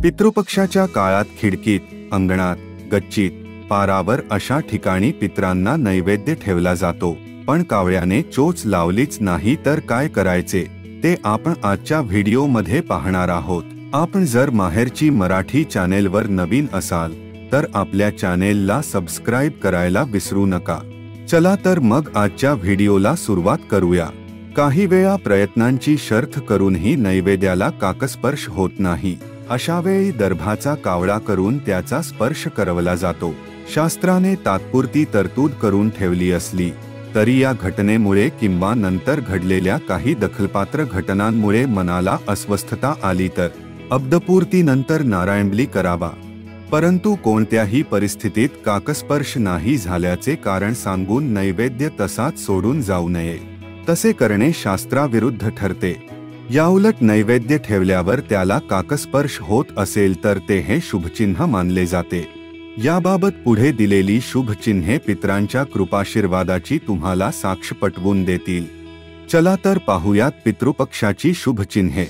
पितृपक्षाच्या काळात खिडकीत, अंगणात, गच्चीत, पारावर अशा ठिकाणी पितरांना नैवेद्य ठेवला जातो। पण कावळ्याने चोच लावलीच नाही तर काय करायचे ते आपण आजच्या व्हिडिओमध्ये पाहणार आहोत। आपण जर माहेरची मराठी चॅनेलवर नवीन असाल तर आपल्या चॅनेलला सबस्क्राइब करायला विसरू नका। चला तर मग आजच्या व्हिडिओला सुरुवात करूया। काही वेळा प्रयत्नांची शर्थ करूनही नैवेद्याला काकस्पर्श होत नाही। अशा वेळी दर्भाचा कावळा करून त्याचा स्पर्श करवला जातो। शास्त्राने तात्पुरती तरतूद करून ठेवली असली तरी या घटनेमुळे किंवा नंतर घडलेल्या काही दखलपात्र घटनांमुळे मनाला अस्वस्थता आली तर अब्दपूर्तीनंतर नारायणबली करावा। परंतु कोणत्याही परिस्थितीत काकस्पर्श नाही झाल्याचे कारण सांगून नैवेद्य तसाच सोडून जाऊ नये। तसे करणे शास्त्राविरुद्ध ठरते। याउलट नैवेद्य ठेवल्यावर त्याला काकस्पर्श होत असेल तर ते हे शुभचिन्ह मानले जाते। याबाबत पुढे दिलेली शुभचिन्हे पितरांच्या कृपाशीर्वादाची तुम्हाला साक्ष पटवून देतील। चला तर पाहूयात पितृपक्षाची शुभचिन्हे।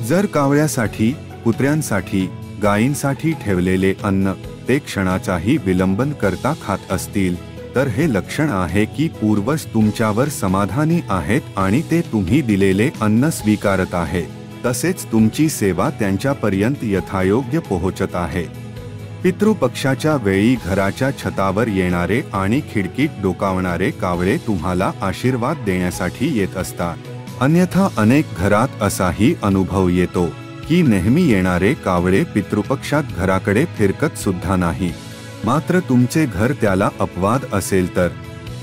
जर कावळ्यासाठी, कुत्र्यांसाठी, गायींसाठी ठेवलेले अन्न ते क्षणाचाही विलंबन करता खात असतील तर हे लक्षण आहे की पूर्वज तुमच्यावर समाधानी आहेत आणि ते तुम्ही दिलेले अन्न स्वीकारत आहेत, तसेच तुमची सेवा त्यांच्यापर्यंत यथायोग्य पोहोचत आहे। पितृपक्षाच्या वेळी घराच्या छतावर येणारे आणि खिडकीत डोकावणारे कावळे तुम्हाला आशीर्वाद देण्यासाठी येत असतात। अन्यथा अनेक घरात असाही अनुभव येतो की नेहमी येणारे कावळे पितृपक्षात घराकडे फिरकत सुद्धा नाही। मात्र तुमचे घर त्याला अपवाद असेल तर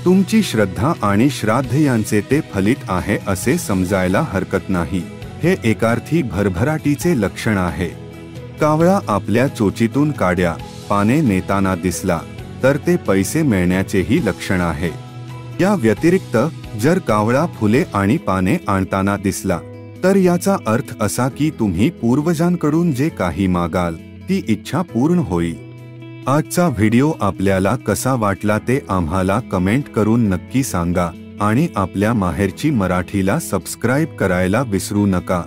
तुमची श्रद्धा आणि श्राद्ध यांचे ते फलित आहे असे समजायला हरकत नाही। हे एकार्थी भरभराटीचे लक्षण आहे। कावळा आपल्या चोचीतून काड्या, पाने नेताना दिसला तर ते पैसे मिळण्याचेही लक्षण आहे। या व्यतिरिक्त जर कावळा फुले आणि पाने आणताना दिसला तर याचा अर्थ असा की तुम्ही पूर्वजांकडून जे काही मागाल ती इच्छा पूर्ण होईल। आजचा व्हिडिओ आपल्याला कसा वाटला ते आम्हाला कमेंट करून नक्की सांगा आणि आपल्या माहेरची मराठीला सबस्क्राइब करायला विसरू नका।